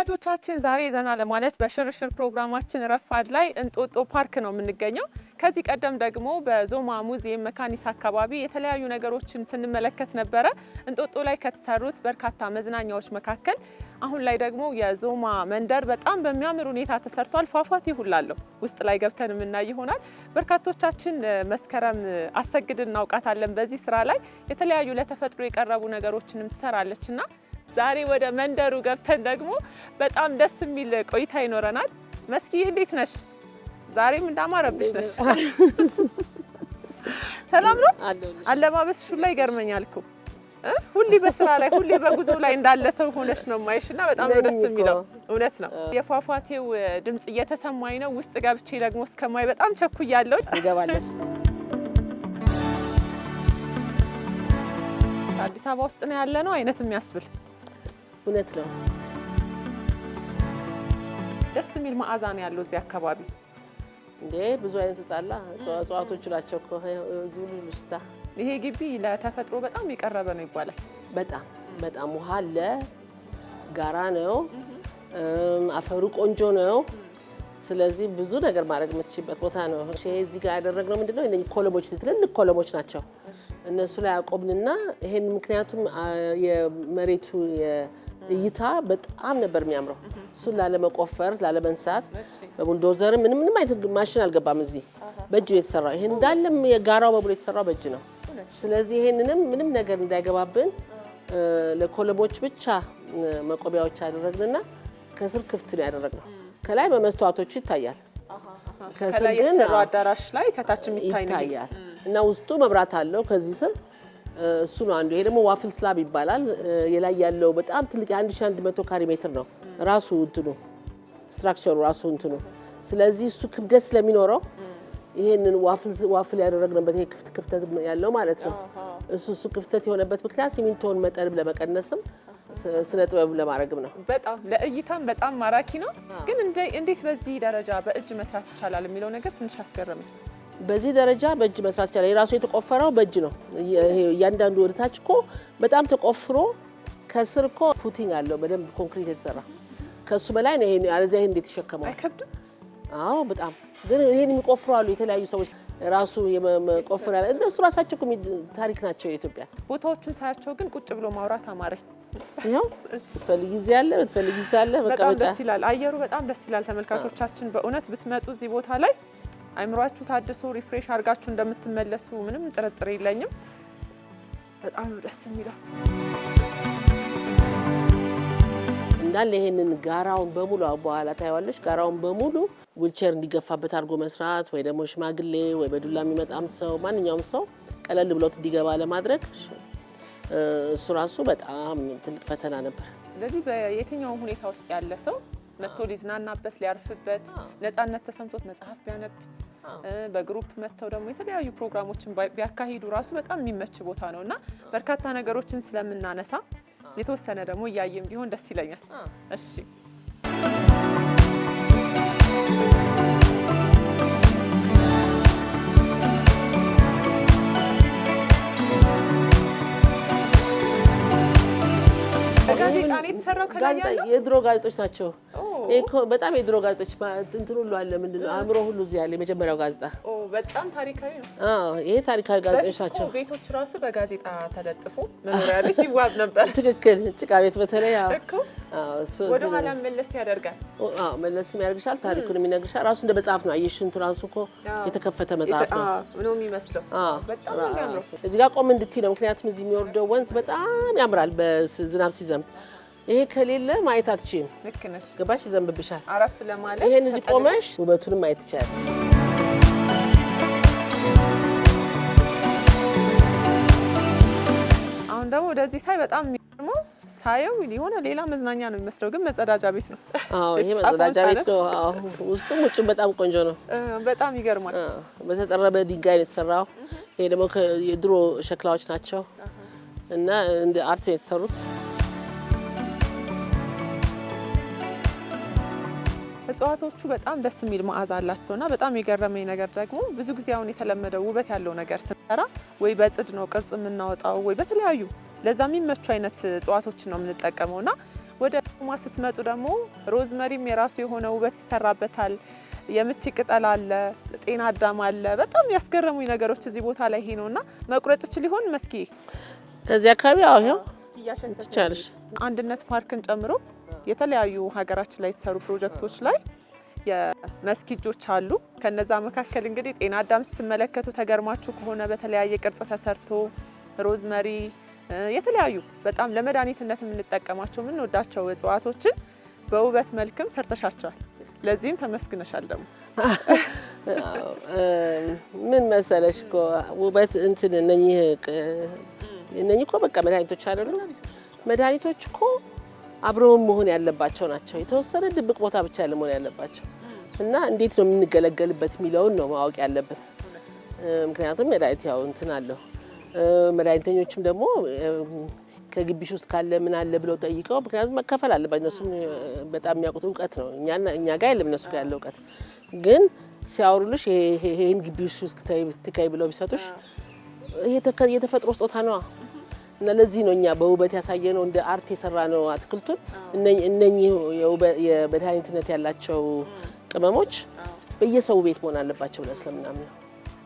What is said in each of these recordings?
ተመልካቾቻችን ዛሬ ዘና ለማለት በሽርሽር ፕሮግራማችን ረፋድ ላይ እንጦጦ ፓርክ ነው የምንገኘው። ከዚህ ቀደም ደግሞ በዞማ ሙዚየም መካኒሳ አካባቢ የተለያዩ ነገሮችን ስንመለከት ነበረ። እንጦጦ ላይ ከተሰሩት በርካታ መዝናኛዎች መካከል አሁን ላይ ደግሞ የዞማ መንደር በጣም በሚያምር ሁኔታ ተሰርቷል። ፏፏቴ ሁላለው ውስጥ ላይ ገብተን የምናይ ይሆናል። በርካቶቻችን መስከረም አሰግድን እናውቃታለን። በዚህ ስራ ላይ የተለያዩ ለተፈጥሮ የቀረቡ ነገሮችንም ትሰራለችና ዛሬ ወደ መንደሩ ገብተን ደግሞ በጣም ደስ የሚል ቆይታ ይኖረናል። መስኪ እንዴት ነሽ? ዛሬም እንዳማረብሽ ነሽ። ሰላም ነው? አለባበስሽ ላይ ይገርመኛል እኮ ሁሌ በስራ ላይ ሁሌ በጉዞ ላይ እንዳለ ሰው ሆነሽ ነው ማይሽና በጣም ደስ የሚለው እውነት ነው። የፏፏቴው ድምጽ እየተሰማኝ ነው። ውስጥ ገብቼ ደግሞ እስከማይ በጣም ቸኩያለሁ። እንገባለን። አዲስ አበባ ውስጥ ነው ያለ ነው አይነት የሚያስብል እውነት ነው። ደስ የሚል መዓዛ ነው ያለው እዚህ አካባቢ። እንዴ ብዙ አይነት ጻላ እጽዋቶች ናቸው እኮ ዙሉ ልሽታ። ይሄ ግቢ ለተፈጥሮ በጣም የቀረበ ነው ይባላል። በጣም ውሃ አለ፣ ጋራ ነው፣ አፈሩ ቆንጆ ነው። ስለዚህ ብዙ ነገር ማድረግ የምትችልበት ቦታ ነው። እሺ እዚህ ጋር ያደረግነው ምንድነው? እነዚህ ኮለሞች ትልልቅ ኮለሞች ናቸው። እነሱ ላይ አቆምንና ይሄን ምክንያቱም የመሬቱ እይታ በጣም ነበር የሚያምረው። እሱን ላለመቆፈር ላለመንሳት በቡልዶዘር ምንም አይነት ማሽን አልገባም። እዚህ በእጅ ነው የተሰራው። ይሄን እንዳለም የጋራው በሙሉ የተሰራው በእጅ ነው። ስለዚህ ይሄንንም ምንም ነገር እንዳይገባብን ለኮለሞች ብቻ መቆቢያዎች አደረግንና ከስር ክፍት ነው ያደረግነው። ከላይ በመስተዋቶቹ ይታያል። ከስር ግን አዳራሽ ላይ ከታች ይታያል እና ውስጡ መብራት አለው ከዚህ ስር እሱ ነው አንዱ። ይሄ ደግሞ ዋፍል ስላብ ይባላል። የላይ ያለው በጣም ትልቅ 1100 ካሬ ሜትር ነው ራሱ እንትኑ ስትራክቸሩ ራሱ እንትኑ። ስለዚህ እሱ ክብደት ስለሚኖረው ይሄንን ዋፍል ያደረግንበት ይሄ ክፍተት ያለው ማለት ነው። እሱ ክፍተት የሆነበት ምክንያት ሲሚንቶን መጠን ለመቀነስም ስነ ጥበብ ለማድረግም ነው። በጣም ለእይታም በጣም ማራኪ ነው። ግን እንዴት በዚህ ደረጃ በእጅ መስራት ይቻላል የሚለው ነገር ትንሽ አስገረመኝ። በዚህ ደረጃ በእጅ መስራት ይቻላል። የራሱ የተቆፈረው በእጅ ነው። ይሄ እያንዳንዱ ወደታች እኮ በጣም ተቆፍሮ ከስር እኮ ፉቲንግ አለው በደንብ ኮንክሪት የተሰራ ከሱ በላይ ነው። ይሄን አለዚያ ይሄን እንዴት ይሸከማል? አይከብድም? አዎ በጣም ግን ይሄን የሚቆፍሩ አሉ የተለያዩ ሰዎች ራሱ የመቆፈር ያለ እነሱ ራሳቸው እኮ ታሪክ ናቸው የኢትዮጵያ ቦታዎችን ሳያቸው። ግን ቁጭ ብሎ ማውራት አማረኝ። ይሄው ትፈልጊ እዚህ ያለ ትፈልጊ እዚህ ያለ በጣም ደስ ይላል። አየሩ በጣም ደስ ይላል። ተመልካቾቻችን በእውነት ብትመጡ እዚህ ቦታ ላይ አይምሯችሁ ታድሶ ሪፍሬሽ አድርጋችሁ እንደምትመለሱ ምንም ጥርጥር የለኝም። በጣም ደስ የሚለው እንዳለ ይሄንን ጋራውን በሙሉ በኋላ ታይዋለሽ። ጋራውን በሙሉ ዊልቸር እንዲገፋበት አድርጎ መስራት ወይ ደግሞ ሽማግሌ ወይ በዱላ የሚመጣም ሰው ማንኛውም ሰው ቀለል ብሎት እንዲገባ ለማድረግ እሱ ራሱ በጣም ትልቅ ፈተና ነበር። ስለዚህ በየትኛው ሁኔታ ውስጥ ያለ ሰው መጥቶ ሊዝናናበት ሊያርፍበት ነፃነት ተሰምቶት መጽሐፍ ቢያነብ በግሩፕ መጥተው ደግሞ የተለያዩ ፕሮግራሞችን ቢያካሂዱ ራሱ በጣም የሚመች ቦታ ነውና በርካታ ነገሮችን ስለምናነሳ የተወሰነ ደግሞ እያየም ቢሆን ደስ ይለኛል። እሺ ጋዜጣ ነው የተሰራው። ከላይ ያለው የድሮ ጋዜጦች ናቸው። እኮ በጣም የድሮ ጋዜጦች እንትን ሁሉ አለ። ምንድነው አእምሮ ሁሉ እዚህ ያለ የመጀመሪያው ጋዜጣ በጣም ታሪካዊ ነው። ይሄ ታሪካዊ ጋዜጦች ናቸው። ቤቶች ራሱ በጋዜጣ ተለጥፎ መኖሪያ ቤት ይዋብ ነበር። ትክክል። ጭቃ ቤት በተለይ እኮ ወደ ኋላ መለስ ያደርጋል። መለስም ያደርግሻል። ታሪኩንም ይነግርሻል። ራሱ እንደ መጽሐፍ ነው። አየሽ እንትን ራሱ እኮ የተከፈተ መጽሐፍ ነው የሚመስለው። በጣም ያምራል። እዚህ ጋር ቆም እንድትይ ነው። ምክንያቱም እዚህ የሚወርደው ወንዝ በጣም ያምራል በዝናብ ሲዘንብ። ይሄ ከሌለ ማየት አትችይም። ልክ ነሽ። ገባሽ? ይዘንብብሻል። አረፍ ለማለት ይሄን እዚህ ቆመሽ ውበቱንም ማየት ትችያለሽ። አሁን ደግሞ ወደዚህ ሳይ በጣም የሚገርመው ሳየው የሆነ ሌላ መዝናኛ ነው የሚመስለው፣ ግን መጸዳጃ ቤት ነው። ይሄ መጸዳጃ ቤት ነው። ውስጡም ውጭም በጣም ቆንጆ ነው። በጣም ይገርማል። በተጠረበ ድንጋይ ነው የተሰራው። ይሄ ደግሞ የድሮ ሸክላዎች ናቸው እና እንደ አርት ነው የተሰሩት። እጽዋቶቹ በጣም ደስ የሚል መዓዛ አላቸውና በጣም የገረመኝ ነገር ደግሞ ብዙ ጊዜ አሁን የተለመደው ውበት ያለው ነገር ስንሰራ ወይ በጽድ ነው ቅርጽ የምናወጣው ወይ በተለያዩ ለዛ የሚመቹ አይነት እጽዋቶችን ነው የምንጠቀመውና ወደ ዞማ ስትመጡ ደግሞ ሮዝመሪም የራሱ የሆነ ውበት ይሰራበታል። የምቺ ቅጠል አለ፣ ጤና አዳም አለ። በጣም ያስገረሙኝ ነገሮች እዚህ ቦታ ላይ ይሄ ነውና መቁረጥ ይችል ይሆን መስኪ? እዚህ አካባቢ ይሄው ትቻለሽ። አንድነት ፓርክን ጨምሮ የተለያዩ ሀገራችን ላይ የተሰሩ ፕሮጀክቶች ላይ የመስኪ እጆች አሉ። ከነዛ መካከል እንግዲህ ጤና አዳም ስትመለከቱ ተገርማችሁ ከሆነ በተለያየ ቅርጽ ተሰርቶ ሮዝመሪ፣ የተለያዩ በጣም ለመድኃኒትነት የምንጠቀማቸው የምንወዳቸው እጽዋቶችን በውበት መልክም ሰርተሻቸዋል። ለዚህም ተመስግነሻል። ደግሞ ምን መሰለሽ እኮ ውበት እንትን እነኚህ እኮ በቃ መድኃኒቶች አይደሉም። መድኃኒቶች እኮ አብረውን መሆን ያለባቸው ናቸው። የተወሰነ ድብቅ ቦታ ብቻ ለመሆን ያለባቸው እና እንዴት ነው የምንገለገልበት የሚለውን ነው ማወቅ ያለብን። ምክንያቱም መድኃኒት ያው እንትን አለው። መድኃኒተኞችም ደግሞ ከግቢሽ ውስጥ ካለ ምን አለ ብለው ጠይቀው፣ ምክንያቱም መከፈል አለባቸው። እነሱም በጣም የሚያውቁት እውቀት ነው። እኛ ጋር የለም እነሱ ጋር ያለ እውቀት። ግን ሲያወሩልሽ ይሄን ግቢሽ ውስጥ ትከይ ብለው ቢሰጡሽ ይሄ የተፈጥሮ ስጦታ ነው እና ለዚህ ነው እኛ በውበት ያሳየ ነው እንደ አርት የሰራ ነው አትክልቱን። እነኚህ የመድኃኒትነት ያላቸው ቅመሞች በየሰው ቤት መሆን አለባቸው ብለን ስለምናምን ነው።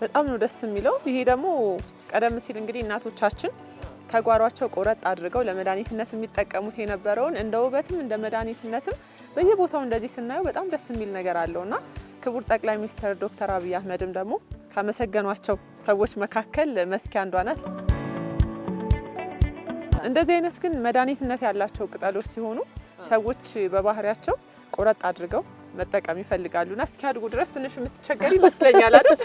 በጣም ነው ደስ የሚለው። ይሄ ደግሞ ቀደም ሲል እንግዲህ እናቶቻችን ከጓሯቸው ቆረጥ አድርገው ለመድኃኒትነት የሚጠቀሙት የነበረውን እንደ ውበትም እንደ መድኃኒትነትም በየቦታው እንደዚህ ስናየው በጣም ደስ የሚል ነገር አለውና ክቡር ጠቅላይ ሚኒስትር ዶክተር አብይ አህመድም ደግሞ ካመሰገኗቸው ሰዎች መካከል መስኪ አንዷ ናት። እንደዚህ አይነት ግን መድኃኒትነት ያላቸው ቅጠሎች ሲሆኑ ሰዎች በባህሪያቸው ቆረጥ አድርገው መጠቀም ይፈልጋሉና እስኪያድጉ ድረስ ትንሽ የምትቸገር ይመስለኛል አይደል?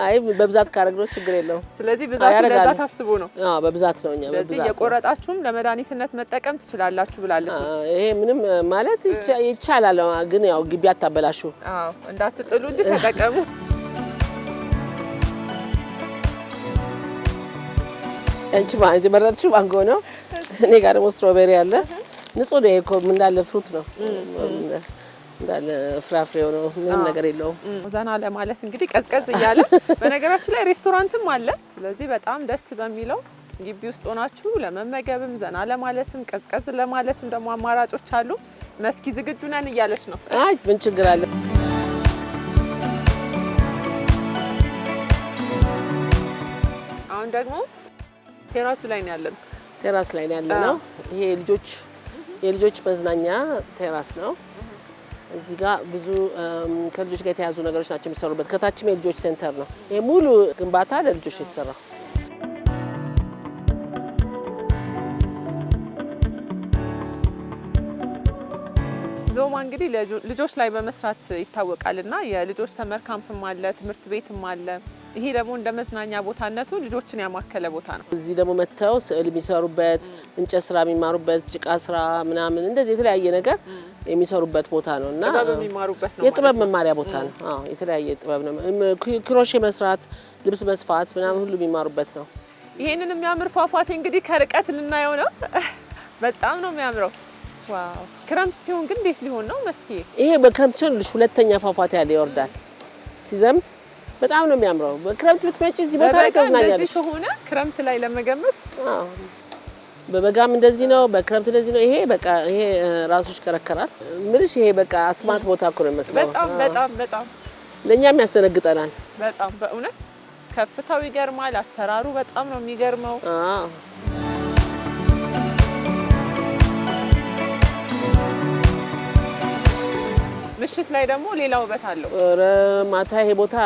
አይ በብዛት ካረግነው ችግር የለውም። ስለዚህ ብዛት ለዛ ታስቦ ነው። በብዛት ነው። እኛ በብዛት የቆረጣችሁም ለመድኃኒትነት መጠቀም ትችላላችሁ ብላለች። ይሄ ምንም ማለት ይቻላል፣ ግን ያው ግቢ አታበላሹ። እንዳትጥሉ እንጂ ተጠቀሙ። አንቺ ማለት የመረጥሽው ማንጎ ነው። እኔ ጋር ደግሞ ስትሮቤሪ አለ። ንጹህ ነው እኮ እንዳለ ፍሩት ነው እንዳለ ፍራፍሬው ነው። ምንም ነገር የለውም። ዘና ለማለት እንግዲህ ቀዝቀዝ እያለ በነገራችን ላይ ሬስቶራንትም አለ። ስለዚህ በጣም ደስ በሚለው ግቢ ውስጥ ሆናችሁ ለመመገብም ዘና ለማለትም ቀዝቀዝ ለማለትም ደግሞ አማራጮች አሉ። መስኪ ዝግጁ ነን እያለች ነው። አይ ምን ችግር አለ? አሁን ደግሞ ቴራሱ ላይ ነው ያለነው። ቴራስ ላይ ነው ያለነው። ይሄ የልጆች መዝናኛ ቴራስ ነው። እዚህ ጋር ብዙ ከልጆች ጋር የተያዙ ነገሮች ናቸው የሚሰሩበት። ከታችም የልጆች ሴንተር ነው። ይሄ ሙሉ ግንባታ ለልጆች የተሰራው። ዞማ እንግዲህ ልጆች ላይ በመስራት ይታወቃልና የልጆች ሰመር ካምፕም አለ፣ ትምህርት ቤትም አለ። ይሄ ደግሞ እንደ መዝናኛ ቦታነቱ ልጆችን ያማከለ ቦታ ነው። እዚህ ደግሞ መጥተው ስዕል የሚሰሩበት፣ እንጨት ስራ የሚማሩበት፣ ጭቃ ስራ ምናምን እንደዚህ የተለያየ ነገር የሚሰሩበት ቦታ ነው እና ጥበብ የሚማሩበት ነው። የጥበብ መማሪያ ቦታ ነው። አዎ የተለያየ ጥበብ ነው። ክሮሼ መስራት፣ ልብስ መስፋት ምናምን ሁሉ የሚማሩበት ነው። ይሄንን የሚያምር ፏፏቴ እንግዲህ ከርቀት ልናየው ነው። በጣም ነው የሚያምረው። ዋው! ክረምት ሲሆን ግን እንዴት ሊሆን ነው መስኪ? ይሄ በክረምት ሲሆን ሁለተኛ ፏፏቴ ያለ ይወርዳል። ሲዘም በጣም ነው የሚያምረው። በክረምት ብትመጪ እዚህ ቦታ ላይ ተዝናኛለሽ። እንደዚህ ከሆነ ክረምት ላይ ለመገመት በበጋም እንደዚህ ነው፣ በክረምት እንደዚህ ነው። ይሄ በቃ ይሄ ራሱ ይሽከረከራል። ምንሽ ይሄ በቃ አስማት ቦታ እኮ ነው የሚመስለው። በጣም በጣም በጣም ለኛም ያስተነግጠናል። በጣም በእውነት ከፍታው ይገርማል። አሰራሩ በጣም ነው የሚገርመው። ምሽት ላይ ደግሞ ሌላ ውበት አለው። ኧረ ማታ ይሄ ቦታ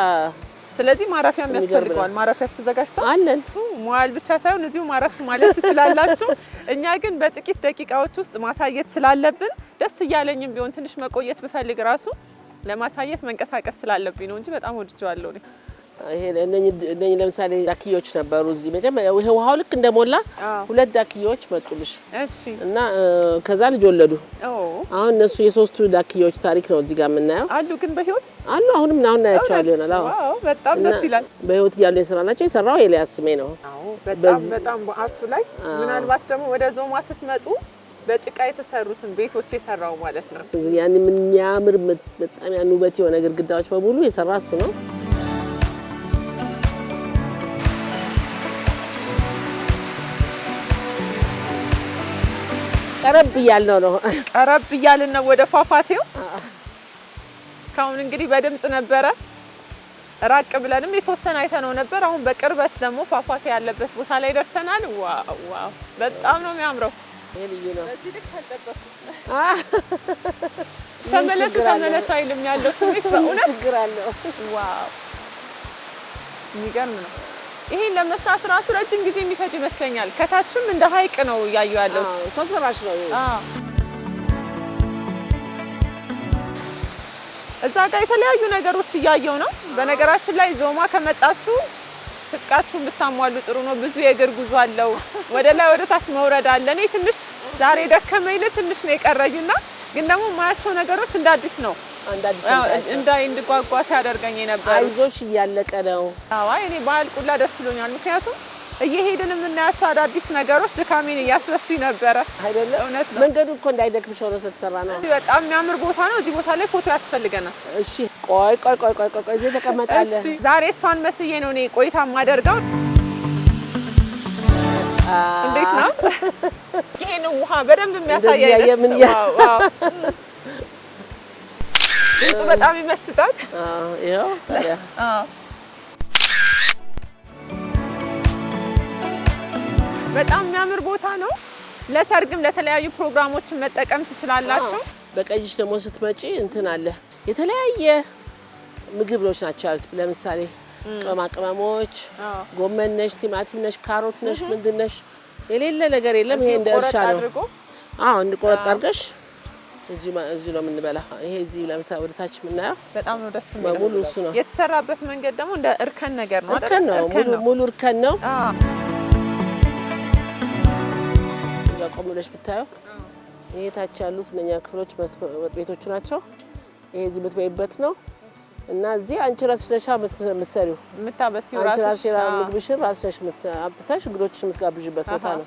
ስለዚህ ማረፊያ የሚያስፈልገዋል። ማረፊያ ተዘጋጅቷል አለን። መዋል ብቻ ሳይሆን እዚሁ ማረፍ ማለት ትችላላችሁ። እኛ ግን በጥቂት ደቂቃዎች ውስጥ ማሳየት ስላለብን ደስ እያለኝም ቢሆን ትንሽ መቆየት ብፈልግ ራሱ ለማሳየት መንቀሳቀስ ስላለብኝ ነው እንጂ በጣም ወድጄዋለሁ። ይሄ እነኚህ ለምሳሌ ዳክዬዎች ነበሩ እዚህ መጀመሪያ ይሄ ውሃው ልክ እንደሞላ 2 ዳክዬዎች መጡልሽ። እሺ። እና ከዛ ልጅ ወለዱ። አሁን እነሱ የሶስቱ ዳክዬዎች ታሪክ ነው እዚህ ጋር የምናየው። አሉ ግን በህይወት አሉ። አሁን እናያቸዋለን ይሆናል። አዎ በጣም ደስ ይላል። በህይወት እያሉ የሰራናቸው የሰራው ኤልያስ ስሜ ነው። አዎ በጣም በአርቱ ላይ ምናልባት ደግሞ ወደ ዞማ ስትመጡ በጭቃ የተሰሩትን ቤቶች የሰራው ማለት ነው። ያን ምን የሚያምር በጣም ያን ውበት የሆነ ግድግዳዎች በሙሉ የሰራ እሱ ነው። ቀረብ እያልን ነው። ቀረብ እያልን ነው ወደ ፏፏቴው። እስካሁን እንግዲህ በድምጽ ነበረ፣ ራቅ ብለንም የተወሰነ አይተነው ነበር። አሁን በቅርበት ደግሞ ፏፏቴ ያለበት ቦታ ላይ ደርሰናል። ዋው ዋው! በጣም ነው የሚያምረው። ይሄ ልዩ ነው። በዚህ ልክ አልጠበኩም። ተመለሱ አይልም ያለው ስሜት በእውነት ችግር አለው። ዋው! የሚገርም ነው። ይሄን ለመስራት ራሱ ረጅም ጊዜ የሚፈጅ ይመስለኛል። ከታችም እንደ ሐይቅ ነው እያዩ ያለው። ሰው ሰራሽ ነው። እዛ ጋር የተለያዩ ነገሮች እያየው ነው። በነገራችን ላይ ዞማ ከመጣችሁ ትጥቃችሁን ብታሟሉ ጥሩ ነው። ብዙ የእግር ጉዞ አለው። ወደ ላይ ወደ ታች መውረድ አለ። እኔ ትንሽ ዛሬ ደከመኝ ትንሽ ነው የቀረኝና ግን ደግሞ ማያቸው ነገሮች እንደ አዲስ ነው። እንድጓጓ ሲያደርገኝ ነበር። አይዞሽ እያለቀ ነው። አይ እኔ ባልቁላ ደስ ብሎኛል። ምክንያቱም እየሄድን የምናያቸው አዳዲስ ነገሮች ድካሜን እያስረሱኝ ነበረ። አይደለ? እውነት ነው። መንገዱ እኮ እንዳይደክምሽ ሆኖ ስለተሰራ ነው። በጣም የሚያምር ቦታ ነው። እዚህ ቦታ ላይ ፎቶ ያስፈልገናል። እሺ ቆይ እዚህ ተቀመጣለህ። ዛሬ እሷን መስዬ ነው እኔ ቆይታ የማደርገው። እንዴት ነው? ይሄን ውሃ በደንብ የሚያሳይ አይደል? ዋው! በጣም ይመስጣል። ይሄው ታዲያ በጣም የሚያምር ቦታ ነው። ለሰርግም ለተለያዩ ፕሮግራሞችን መጠቀም ትችላላችሁ። በቀይሽ ደግሞ ስትመጪ እንትን አለ የተለያየ ምግቦች ናቸው ያሉት። ለምሳሌ ቅመማ ቅመሞች፣ ጎመን ነሽ፣ ቲማቲም ነሽ፣ ካሮት ነሽ፣ ምንድን ነሽ የሌለ ነገር የለም። ይሄ እንደ እርሻ ነው። እንቆረጥ አድርገሽ እዚህ ነው የምንበላ። ይሄ እዚህ ለምሳሌ ወደ ታች የምናየው በጣም ነው ደስ የሚለው። ሙሉ እሱ ነው የተሰራበት መንገድ ደግሞ እንደ እርከን ነገር ነው። እርከን ነው፣ ሙሉ እርከን ነው። ቆም ብለሽ ብታየው ይሄ ታች ያሉት እነኛ ክፍሎች ወጥ ቤቶቹ ናቸው። ይሄ እዚህ የምትበይበት ነው እና እዚህ አንቺ ራስሽ ነሽ የምትሰሪው የምታበሲው አንቺ ራስሽ ምግብሽን ራስሽ አብጥተሽ እንግዶችሽ የምትጋብዥበት ቦታ ነው።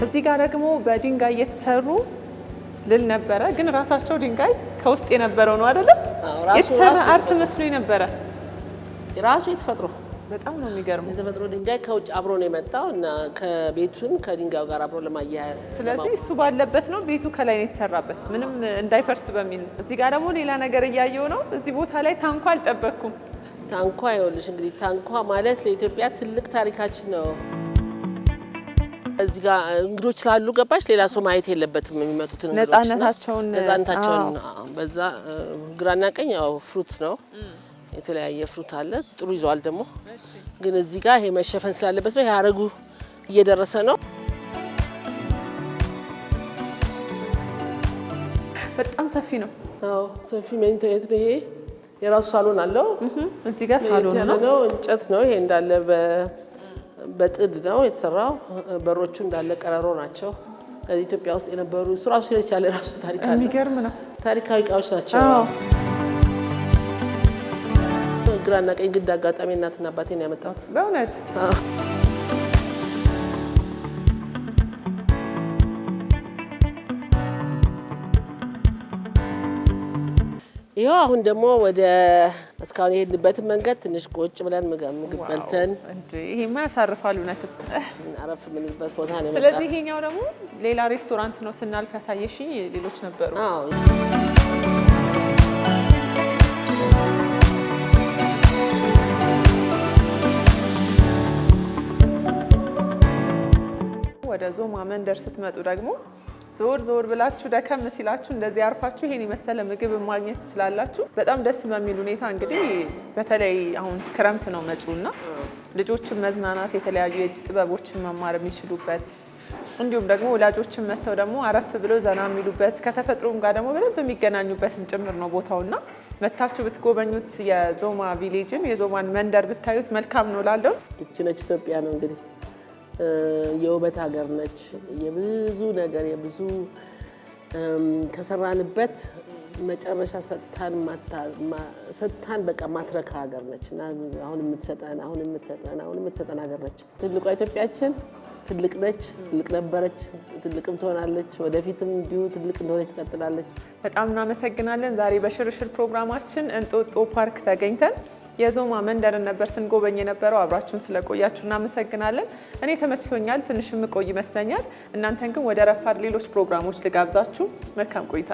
እዚህ ጋር ደግሞ በድንጋይ የተሰሩ ልል ነበረ፣ ግን ራሳቸው ድንጋይ ከውስጥ የነበረው ነው አይደለ? የተሰራ አርት መስሎኝ ነበረ። ራሱ የተፈጥሮ በጣም ነው የሚገርመው። የተፈጥሮ ድንጋይ ከውጭ አብሮ ነው የመጣው እና ከቤቱን ከድንጋዩ ጋር አብሮ ለማያያዝ። ስለዚህ እሱ ባለበት ነው ቤቱ ከላይ ነው የተሰራበት ምንም እንዳይፈርስ በሚል። እዚህ ጋር ደግሞ ሌላ ነገር እያየው ነው። እዚህ ቦታ ላይ ታንኳ አልጠበቅኩም። ታንኳ ይኸውልሽ እንግዲህ ታንኳ ማለት ለኢትዮጵያ ትልቅ ታሪካችን ነው። እዚህ ጋር እንግዶች ስላሉ ገባሽ ሌላ ሰው ማየት የለበትም የሚመጡትን ነፃነታቸውን በዛ ግራና ቀኝ ያው ፍሩት ነው የተለያየ ፍሩት አለ። ጥሩ ይዟል ደግሞ ግን እዚህ ጋር ይሄ መሸፈን ስላለበት ነው። ያረጉ እየደረሰ ነው። በጣም ሰፊ ነው። አዎ ሰፊ መኝታ ቤት ነው። ይሄ የራሱ ሳሎን አለው። እዚህ ጋር ሳሎን ነው። እንጨት ነው ይሄ እንዳለ በጥድ ነው የተሰራው። በሮቹ እንዳለ ቀረሮ ናቸው። ኢትዮጵያ ውስጥ የነበሩ እሱ ራሱ የቻለ ራሱ ታሪክ አለ። የሚገርም ነው። ታሪካዊ እቃዎች ናቸው። ግራና ቀኝ ግድ አጋጣሚ እናትና አባቴን ያመጣሁት በእውነት ይኸው አሁን ደግሞ ወደ እስካሁን የሄድንበትን መንገድ ትንሽ ቁጭ ብለን ምግብ በልተን ይሄማ ያሳርፋል። እውነትም አረፍ የምንልበት ቦታ ነው። ስለዚህ ይሄኛው ደግሞ ሌላ ሬስቶራንት ነው ስናልፍ ያሳየሽኝ ሌሎች ነበሩ። ወደ ዞማ መንደር ስትመጡ ደግሞ ዞር ብላችሁ ደከም ሲላችሁ እንደዚህ አርፋችሁ ይሄን የመሰለ ምግብ ማግኘት ትችላላችሁ። በጣም ደስ በሚል ሁኔታ እንግዲህ በተለይ አሁን ክረምት ነው መጪውና ልጆችን መዝናናት የተለያዩ የእጅ ጥበቦችን መማር የሚችሉበት እንዲሁም ደግሞ ወላጆችን መተው ደግሞ አረፍ ብለው ዘና የሚሉበት ከተፈጥሮም ጋር ደግሞ በደንብ የሚገናኙበትም ጭምር ነው ቦታውና መታችሁ ብትጎበኙት የዞማ ቪሌጅን የዞማን መንደር ብታዩት መልካም ነው ላለው። እቺ ነች ኢትዮጵያ ነው እንግዲህ የውበት ሀገር ነች። የብዙ ነገር የብዙ ከሰራንበት መጨረሻ ሰጥታን በቃ ማትረካ ሀገር ነች እና አሁን የምትሰጠን ሀገር ነች። ትልቋ ኢትዮጵያችን ትልቅ ነች፣ ትልቅ ነበረች፣ ትልቅም ትሆናለች። ወደፊትም እንዲሁ ትልቅ እንደሆነች ትቀጥላለች። በጣም እናመሰግናለን። ዛሬ በሽርሽር ፕሮግራማችን እንጦጦ ፓርክ ተገኝተን የዞማ መንደርን ነበር ስንጎበኝ የነበረው። አብራችሁን ስለቆያችሁ እናመሰግናለን። እኔ ተመችቶኛል፣ ትንሽ የምቆይ ይመስለኛል። እናንተን ግን ወደ ረፋድ ሌሎች ፕሮግራሞች ልጋብዛችሁ። መልካም ቆይታ።